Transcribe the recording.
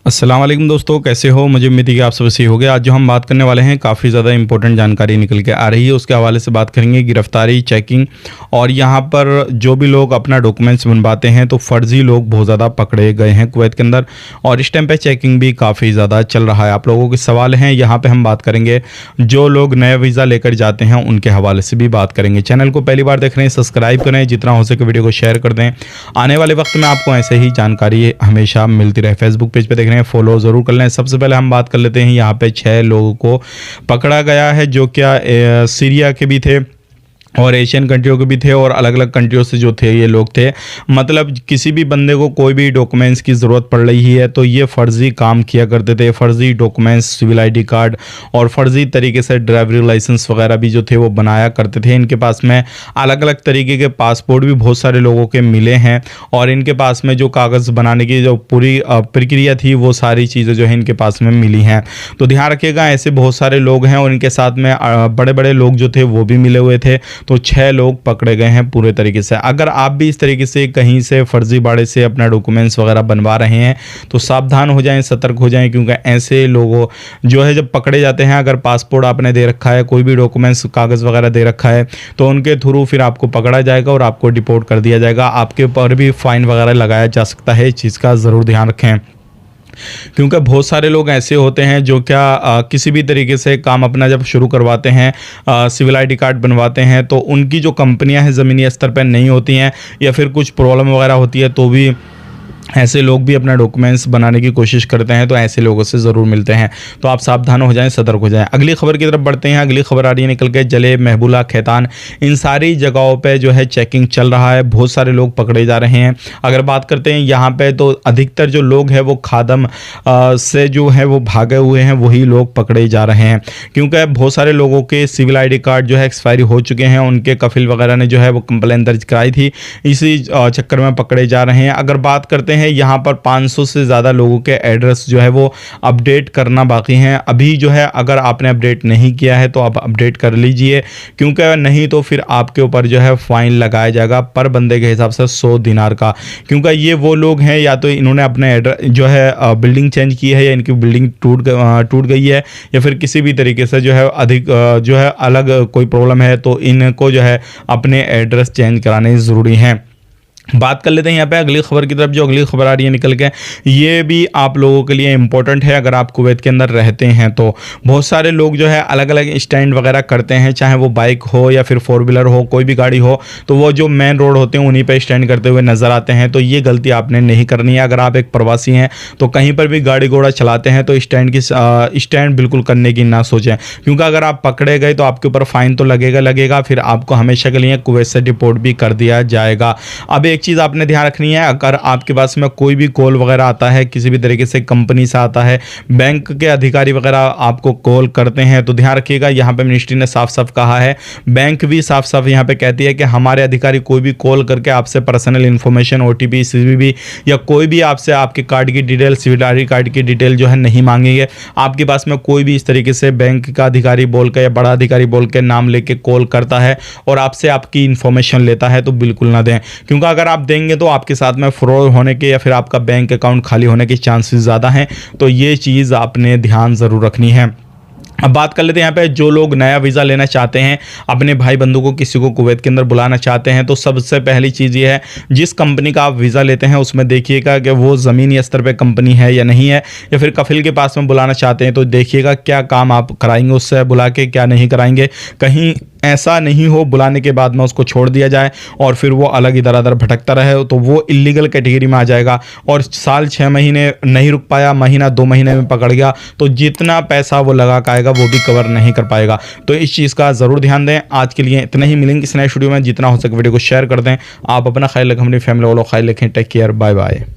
अस्सलाम वालेकुम दोस्तों, कैसे हो? मुझे उम्मीद है कि आप सब सही हो गए। आज जो हम बात करने वाले हैं काफ़ी ज़्यादा इंपॉर्टेंट जानकारी निकल के आ रही है, उसके हवाले से बात करेंगे। गिरफ्तारी, चेकिंग और यहाँ पर जो भी लोग अपना डॉक्यूमेंट्स बनवाते हैं तो फर्जी लोग बहुत ज़्यादा पकड़े गए हैं कुवैत के अंदर, और इस टाइम पे चेकिंग भी काफ़ी ज़्यादा चल रहा है। आप लोगों के सवाल हैं, यहाँ पर हम बात करेंगे। जो लोग नया वीज़ा लेकर जाते हैं उनके हवाले से भी बात करेंगे। चैनल को पहली बार देख रहे हैं, सब्सक्राइब करें, जितना हो सके वीडियो को शेयर कर दें। आने वाले वक्त में आपको ऐसे ही जानकारी हमेशा मिलती रहे। फेसबुक पेज पे देख रहे हैं, फॉलो ज़रूर कर लें। सबसे पहले हम बात कर लेते हैं, यहाँ पे 6 लोगों को पकड़ा गया है जो क्या सीरिया के भी थे और एशियन कंट्रियों के भी थे, और अलग अलग कंट्रियों से जो थे ये लोग थे। मतलब किसी भी बंदे को कोई भी डॉक्यूमेंट्स की ज़रूरत पड़ रही है तो ये फ़र्ज़ी काम किया करते थे। फ़र्ज़ी डॉक्यूमेंट्स, सिविल आईडी कार्ड और फ़र्ज़ी तरीके से ड्राइवरी लाइसेंस वगैरह भी जो थे वो बनाया करते थे। इनके पास में अलग अलग तरीके के पासपोर्ट भी बहुत सारे लोगों के मिले हैं, और इनके पास में जो कागज़ बनाने की जो पूरी प्रक्रिया थी वो सारी चीज़ें जो है इनके पास में मिली हैं। तो ध्यान रखिएगा, ऐसे बहुत सारे लोग हैं और इनके साथ में बड़े बड़े लोग जो थे वो भी मिले हुए थे। तो 6 लोग पकड़े गए हैं पूरे तरीके से। अगर आप भी इस तरीके से कहीं से फर्जी बाड़े से अपना डॉक्यूमेंट्स वगैरह बनवा रहे हैं तो सावधान हो जाएं, सतर्क हो जाएं, क्योंकि ऐसे लोगों जो है जब पकड़े जाते हैं, अगर पासपोर्ट आपने दे रखा है, कोई भी डॉक्यूमेंट्स कागज़ वगैरह दे रखा है, तो उनके थ्रू फिर आपको पकड़ा जाएगा और आपको डिपोर्ट कर दिया जाएगा। आपके ऊपर भी फ़ाइन वगैरह लगाया जा सकता है। इस चीज़ का ज़रूर ध्यान रखें, क्योंकि बहुत सारे लोग ऐसे होते हैं जो क्या किसी भी तरीके से काम अपना जब शुरू करवाते हैं, सिविल आईडी कार्ड बनवाते हैं, तो उनकी जो कंपनियां हैं ज़मीनी स्तर पर नहीं होती हैं या फिर कुछ प्रॉब्लम वगैरह होती है, तो भी ऐसे लोग भी अपना डॉक्यूमेंट्स बनाने की कोशिश करते हैं। तो ऐसे लोगों से ज़रूर मिलते हैं। तो आप सावधान हो जाएं, सतर्क हो जाएं। अगली खबर की तरफ बढ़ते हैं। अगली खबर आ रही है निकल के, जले, महबूला, खैतान, इन सारी जगहों पे जो है चेकिंग चल रहा है। बहुत सारे लोग पकड़े जा रहे हैं। अगर बात करते हैं यहाँ पे, तो अधिकतर जो लोग हैं वो खादम से जो है वो भागे हुए हैं, वही लोग पकड़े जा रहे हैं, क्योंकि बहुत सारे लोगों के सिविल आई डी कार्ड जो है एक्सपायरी हो चुके हैं। उनके कफिल वगैरह ने जो है वो कंप्लेन दर्ज कराई थी, इसी चक्कर में पकड़े जा रहे हैं। अगर बात करते हैं, यहाँ पर 500 से ज़्यादा लोगों के एड्रेस जो है वो अपडेट करना बाकी हैं अभी। जो है अगर आपने अपडेट नहीं किया है तो आप अपडेट कर लीजिए, क्योंकि नहीं तो फिर आपके ऊपर जो है फ़ाइन लगाया जाएगा पर बंदे के हिसाब से 100 दिनार का। क्योंकि ये वो लोग हैं, या तो इन्होंने अपने एड्रेस जो है बिल्डिंग चेंज की है, या इनकी बिल्डिंग टूट गई है, या फिर किसी भी तरीके से जो है अधिक जो है अलग कोई प्रॉब्लम है, तो इनको जो है अपने एड्रेस चेंज कराने ज़रूरी हैं। बात कर लेते हैं यहाँ पे अगली खबर की तरफ। जो अगली खबर आ रही है निकल के, ये भी आप लोगों के लिए इंपॉर्टेंट है। अगर आप कुवैत के अंदर रहते हैं तो बहुत सारे लोग जो है अलग अलग स्टैंड वगैरह करते हैं, चाहे वो बाइक हो या फिर 4 व्हीलर हो, कोई भी गाड़ी हो, तो वो जो मेन रोड होते हैं उन्हीं पे स्टैंड करते हुए नज़र आते हैं। तो ये गलती आपने नहीं करनी है। अगर आप एक प्रवासी हैं तो कहीं पर भी गाड़ी घोड़ा चलाते हैं तो स्टैंड बिल्कुल करने की ना सोचें, क्योंकि अगर आप पकड़े गए तो आपके ऊपर फ़ाइन तो लगेगा, फिर आपको हमेशा के लिए कुवैत से डिपोर्ट भी कर दिया जाएगा। अब एक चीज़ आपने ध्यान रखनी है, अगर आपके पास में कोई भी कॉल वगैरह आता है, किसी भी तरीके से कंपनी से आता है, बैंक के अधिकारी वगैरह आपको कॉल करते हैं, तो ध्यान रखिएगा, यहाँ पे मिनिस्ट्री ने साफ साफ कहा है, बैंक भी साफ साफ यहाँ पे कहती है कि हमारे अधिकारी कोई भी कॉल करके आपसे पर्सनल इन्फॉर्मेशन, OTP, CVV या कोई भी आपसे आपके कार्ड की डिटेल, सिविल आईडी कार्ड की डिटेल जो है नहीं मांगेंगे। आपके पास में कोई भी इस तरीके से बैंक का अधिकारी बोल के या बड़ा अधिकारी बोल के नाम लेके कॉल करता है और आपसे आपकी इन्फॉर्मेशन लेता है तो बिल्कुल ना दें, क्योंकि अगर आप देंगे तो आपके साथ में फ्रॉड होने के या फिर आपका बैंक अकाउंट खाली होने के चांसेस ज़्यादा हैं। तो ये चीज़ आपने ध्यान ज़रूर रखनी है। अब बात कर लेते हैं यहाँ पे, जो लोग नया वीज़ा लेना चाहते हैं, अपने भाई बंधु को किसी को कुवैत के अंदर बुलाना चाहते हैं, तो सबसे पहली चीज़ ये है, जिस कंपनी का आप वीज़ा लेते हैं उसमें देखिएगा कि वो ज़मीनी स्तर पे कंपनी है या नहीं है, या फिर कफिल के पास में बुलाना चाहते हैं तो देखिएगा क्या काम आप कराएंगे उससे बुला के, क्या नहीं कराएंगे। कहीं ऐसा नहीं हो बुलाने के बाद में उसको छोड़ दिया जाए और फिर वो अलग इधर उधर भटकता रहे, तो वो इलीगल कैटेगरी में आ जाएगा। और साल 6 महीने नहीं रुक पाया, महीना 2 महीने में पकड़ गया, तो जितना पैसा वो लगा के आएगा वो भी कवर नहीं कर पाएगा। तो इस चीज़ का ज़रूर ध्यान दें। आज के लिए इतना ही, मिलेंगे इस नए स्टूडियो में। जितना हो सके वीडियो को शेयर कर दें। आप अपना ख्याल रखें, अपनी फैमिली वालों ख्याल रखें। Take care, bye bye.